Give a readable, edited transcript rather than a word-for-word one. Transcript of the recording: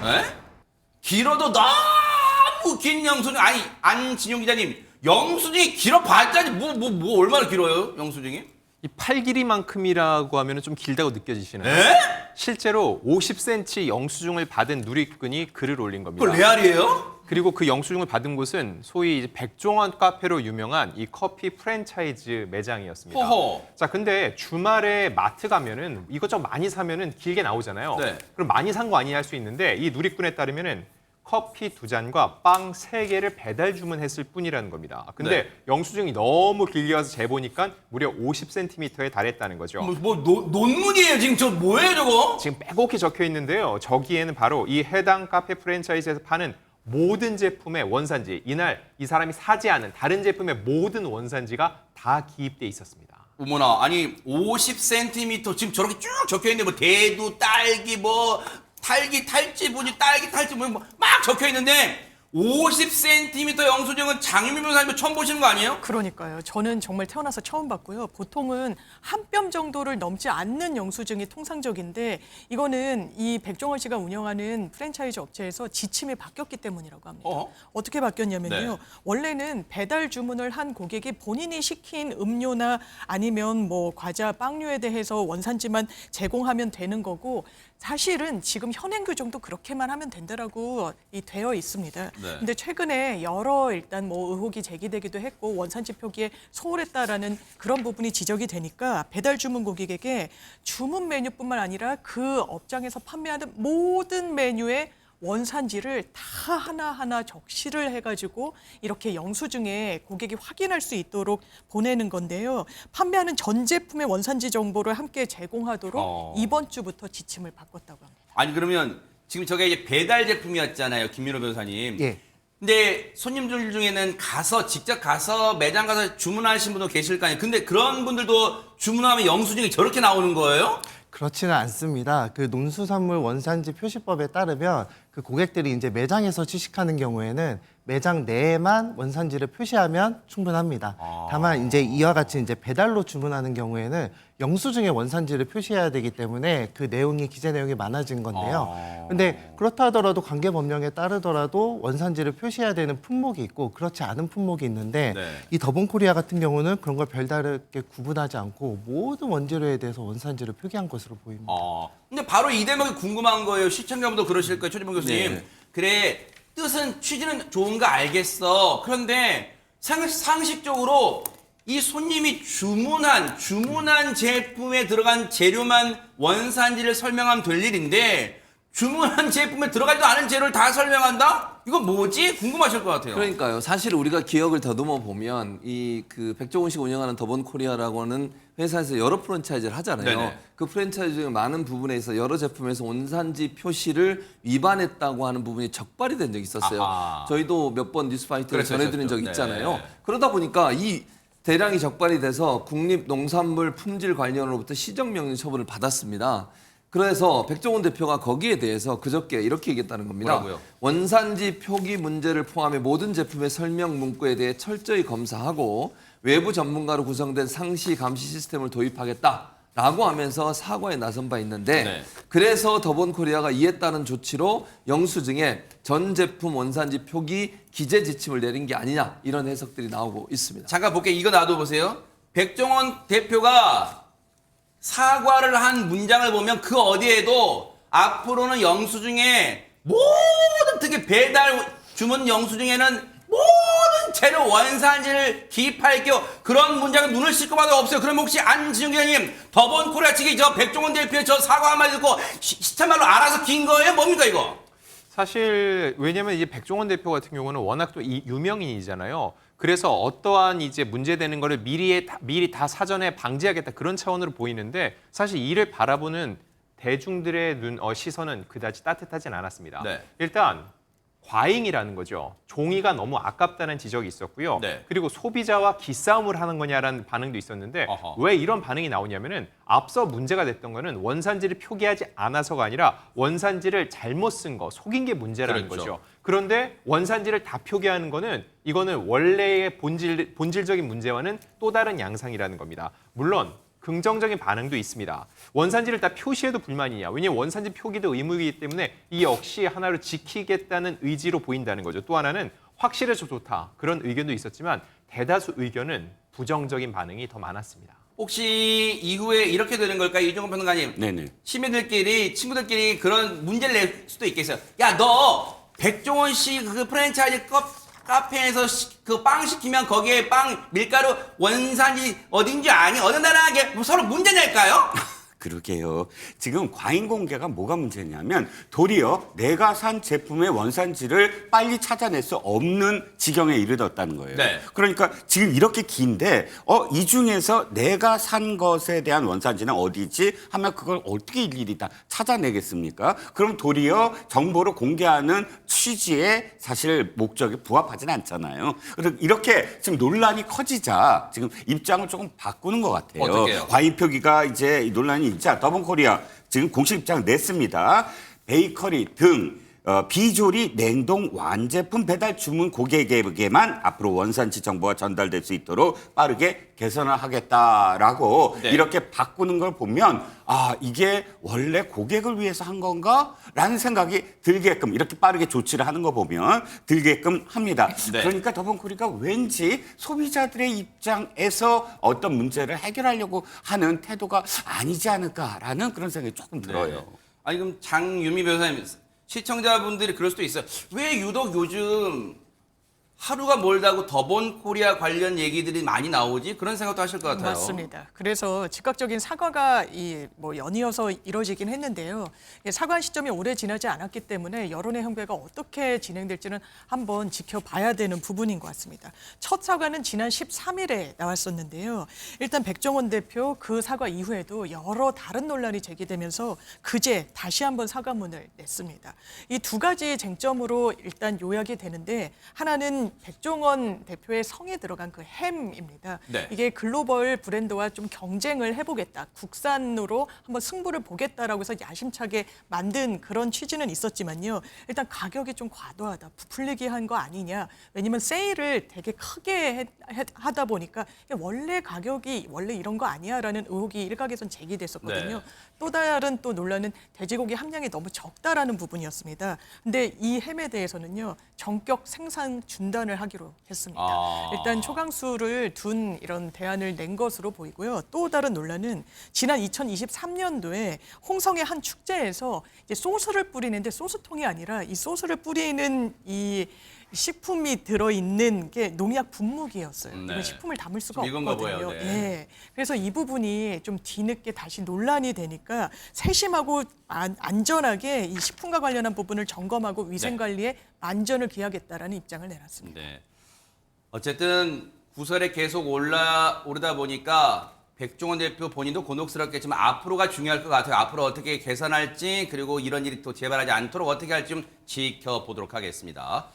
에? 길어도 너무 긴 영수증. 아니, 안진용 기자님, 영수증이 길어봤자니 뭐 얼마나 길어요, 영수증이? 이 팔 길이만큼이라고 하면 좀 길다고 느껴지시나요? 에? 실제로 50cm 영수증을 받은 누리꾼이 글을 올린 겁니다. 그걸 레알이에요? 그리고 그 영수증을 받은 곳은 소위 이제 백종원 카페로 유명한 이 커피 프랜차이즈 매장이었습니다. 허허. 자, 근데 주말에 마트 가면은 이것저것 많이 사면은 길게 나오잖아요. 네. 그럼 많이 산 거 아니냐 할 수 있는데 이 누리꾼에 따르면은 커피 2잔과 빵 3개를 배달 주문했을 뿐이라는 겁니다. 근데 네. 영수증이 너무 길게 가서 재보니까 무려 50cm에 달했다는 거죠. 논문이에요, 지금 저 뭐예요, 저거? 지금 빼곡히 적혀 있는데요. 저기에는 바로 이 해당 카페 프랜차이즈에서 파는 모든 제품의 원산지, 이날 이 사람이 사지 않은 다른 제품의 모든 원산지가 다 기입돼 있었습니다. 어머나, 아니 50cm 지금 저렇게 쭉 적혀있는데 뭐 대두, 딸기, 뭐 탈기, 탈지, 뭐지, 딸기, 탈지 뭐 막 적혀있는데 50cm 영수증은 장유미 변호사님 처음 보시는 거 아니에요? 그러니까요. 저는 정말 태어나서 처음 봤고요. 보통은 한 뼘 정도를 넘지 않는 영수증이 통상적인데 이거는 이 백종원 씨가 운영하는 프랜차이즈 업체에서 지침이 바뀌었기 때문이라고 합니다. 어떻게 바뀌었냐면요. 네. 원래는 배달 주문을 한 고객이 본인이 시킨 음료나 아니면 뭐 과자, 빵류에 대해서 원산지만 제공하면 되는 거고 사실은 지금 현행 규정도 그렇게만 하면 된다라고 되어 있습니다. 네. 근데 최근에 여러 일단 뭐 의혹이 제기되기도 했고 원산지 표기에 소홀했다라는 그런 부분이 지적이 되니까 배달 주문 고객에게 주문 메뉴뿐만 아니라 그 업장에서 판매하는 모든 메뉴에 원산지를 다 하나하나 적시를 해가지고 이렇게 영수증에 고객이 확인할 수 있도록 보내는 건데요. 판매하는 전 제품의 원산지 정보를 함께 제공하도록 이번 주부터 지침을 바꿨다고 합니다. 아니 그러면 지금 저게 이제 배달 제품이었잖아요, 김민호 변호사님. 예. 근데 손님들 중에는 직접 가서 매장 가서 주문하신 분도 계실 거 아니에요. 근데 그런 분들도 주문하면 영수증이 저렇게 나오는 거예요? 그렇지는 않습니다. 그 농수산물 원산지 표시법에 따르면 그 고객들이 이제 매장에서 취식하는 경우에는 매장 내에만 원산지를 표시하면 충분합니다. 다만 이제 이와 같이 이제 배달로 주문하는 경우에는 영수증에 원산지를 표시해야 되기 때문에 그 내용이 기재 내용이 많아진 건데요. 근데 그렇다 하더라도 관계 법령에 따르더라도 원산지를 표시해야 되는 품목이 있고 그렇지 않은 품목이 있는데 네. 이 더본코리아 같은 경우는 그런 걸 별다르게 구분하지 않고 모든 원재료에 대해서 원산지를 표기한 것으로 보입니다. 근데 바로 이 대목이 궁금한 거예요. 시청자분도 그러실 거예요, 최진봉 교수님. 네. 그래, 뜻은 취지는 좋은 거 알겠어. 그런데 상식적으로 이 손님이 주문한 제품에 들어간 재료만 원산지를 설명하면 될 일인데 주문한 제품에 들어가지도 않은 재료를 다 설명한다? 이거 뭐지? 궁금하실 것 같아요. 그러니까요. 사실 우리가 기억을 더듬어 보면 이 그 백종원 씨가 운영하는 더본코리아라고 하는 회사에서 여러 프랜차이즈를 하잖아요. 네네. 그 프랜차이즈 중 많은 부분에 있어 여러 제품에서 원산지 표시를 위반했다고 하는 부분이 적발이 된 적이 있었어요. 아하. 저희도 몇 번 뉴스파이터에 그렇죠, 전해드린 적이 그렇죠. 있잖아요. 네. 그러다 보니까 이 대량이 적발이 돼서 국립농산물 품질관리원으로부터 시정명령 처분을 받았습니다. 그래서 백종원 대표가 거기에 대해서 그저께 이렇게 얘기했다는 겁니다. 뭐라고요? 원산지 표기 문제를 포함해 모든 제품의 설명 문구에 대해 철저히 검사하고 외부 전문가로 구성된 상시 감시 시스템을 도입하겠다라고 하면서 사과에 나선 바 있는데 네. 그래서 더본코리아가 이에 따른 조치로 영수증에 전 제품 원산지 표기 기재 지침을 내린 게 아니냐 이런 해석들이 나오고 있습니다. 잠깐 볼게요. 이거 놔둬보세요. 백종원 대표가 사과를 한 문장을 보면 그 어디에도 앞으로는 영수증에 모든 특히 배달 주문 영수증에는 모든 재료 원산지를 기입할게요. 그런 문장은 눈을 씻고 봐도 없어요. 그럼 혹시 안진영 기자님 더본코리아 측이 저 백종원 대표의 저 사과 한마디 듣고 시체말로 알아서 긴 거예요? 뭡니까 이거? 사실 왜냐면 이제 백종원 대표 같은 경우는 워낙 또 유명인이잖아요. 그래서 어떠한 이제 문제되는 거를 미리 다 사전에 방지하겠다 그런 차원으로 보이는데 사실 이를 바라보는 대중들의 시선은 그다지 따뜻하진 않았습니다. 네. 일단 과잉이라는 거죠. 종이가 너무 아깝다는 지적이 있었고요. 네. 그리고 소비자와 기싸움을 하는 거냐라는 반응도 있었는데 어허. 왜 이런 반응이 나오냐면은 앞서 문제가 됐던 거는 원산지를 표기하지 않아서가 아니라 원산지를 잘못 쓴 거, 속인 게 문제라는 그렇죠. 거죠. 그런데 원산지를 다 표기하는 거는 이거는 원래의 본질적인 문제와는 또 다른 양상이라는 겁니다. 물론 긍정적인 반응도 있습니다. 원산지를 다 표시해도 불만이냐? 왜냐하면 원산지 표기도 의무이기 때문에 이 역시 하나를 지키겠다는 의지로 보인다는 거죠. 또 하나는 확실해서 좋다. 그런 의견도 있었지만 대다수 의견은 부정적인 반응이 더 많았습니다. 혹시 이후에 이렇게 되는 걸까요? 이종건 평론가님. 네네. 시민들끼리, 친구들끼리 그런 문제를 낼 수도 있겠어요. 야, 너 백종원 씨 그 프랜차이즈 카페에서 그 빵 시키면 거기에 빵 밀가루 원산지 어딘지 아니? 어느 나라게 뭐 서로 문제 낼까요? 그러게요. 지금 과잉 공개가 뭐가 문제냐면 도리어 내가 산 제품의 원산지를 빨리 찾아낼 수 없는 지경에 이르렀다는 거예요. 네. 그러니까 지금 이렇게 긴데 이 중에서 내가 산 것에 대한 원산지는 어디지 하면 그걸 어떻게 일일이 다 찾아내겠습니까? 그럼 도리어 정보를 공개하는 취지에 사실 목적에 부합하진 않잖아요. 그래서 이렇게 지금 논란이 커지자 지금 입장을 조금 바꾸는 것 같아요. 어떻게요? 과잉 표기가 이제 이 논란이 있자 더본코리아 지금 공식 입장 냈습니다. 베이커리 등 비조리 냉동 완제품 배달 주문 고객에게만 앞으로 원산지 정보가 전달될 수 있도록 빠르게 개선을 하겠다라고 네. 이렇게 바꾸는 걸 보면 이게 원래 고객을 위해서 한 건가? 라는 생각이 들게끔 이렇게 빠르게 조치를 하는 거 보면 들게끔 합니다. 네. 그러니까 더본코리아가 왠지 소비자들의 입장에서 어떤 문제를 해결하려고 하는 태도가 아니지 않을까라는 그런 생각이 조금 들어요. 네. 아니 그럼 장유미 변호사님, 시청자분들이 그럴 수도 있어요. 왜 유독 요즘 하루가 멀다고 더본코리아 관련 얘기들이 많이 나오지? 그런 생각도 하실 것 같아요. 맞습니다. 그래서 즉각적인 사과가 연이어서 이뤄지긴 했는데요. 사과한 시점이 오래 지나지 않았기 때문에 여론의 형배가 어떻게 진행될지는 한번 지켜봐야 되는 부분인 것 같습니다. 첫 사과는 지난 13일에 나왔었는데요. 일단 백종원 대표 그 사과 이후에도 여러 다른 논란이 제기되면서 그제 다시 한번 사과문을 냈습니다. 이 두 가지 쟁점으로 일단 요약이 되는데 하나는 백종원 대표의 성에 들어간 그 햄입니다. 네. 이게 글로벌 브랜드와 좀 경쟁을 해보겠다. 국산으로 한번 승부를 보겠다라고 해서 야심차게 만든 그런 취지는 있었지만요. 일단 가격이 좀 과도하다. 부풀리기 한 거 아니냐. 왜냐면 세일을 되게 크게 하다 보니까 원래 가격이 원래 이런 거 아니야라는 의혹이 일각에선 제기됐었거든요. 네. 또 다른 또 논란은 돼지고기 함량이 너무 적다라는 부분이었습니다. 근데 이 햄에 대해서는요. 전격 생산 중단을 하기로 했습니다. 일단 초강수를 둔 이런 대안을 낸 것으로 보이고요. 또 다른 논란은 지난 2023년도에 홍성의 한 축제에서 이제 소스를 뿌리는데 소스통이 아니라 이 소스를 뿌리는 이 식품이 들어있는 게 농약 분무기였어요. 네. 이건 식품을 담을 수가 좀 익은가 없거든요. 보여요. 네. 예. 그래서 이 부분이 좀 뒤늦게 다시 논란이 되니까 세심하고 안전하게 이 식품과 관련한 부분을 점검하고 위생 관리에 만전을 기하겠다라는 입장을 내놨습니다. 네. 어쨌든 구설에 계속 오르다 보니까 백종원 대표 본인도 곤혹스럽겠지만 앞으로가 중요할 것 같아요. 앞으로 어떻게 개선할지 그리고 이런 일이 또 재발하지 않도록 어떻게 할지 좀 지켜보도록 하겠습니다.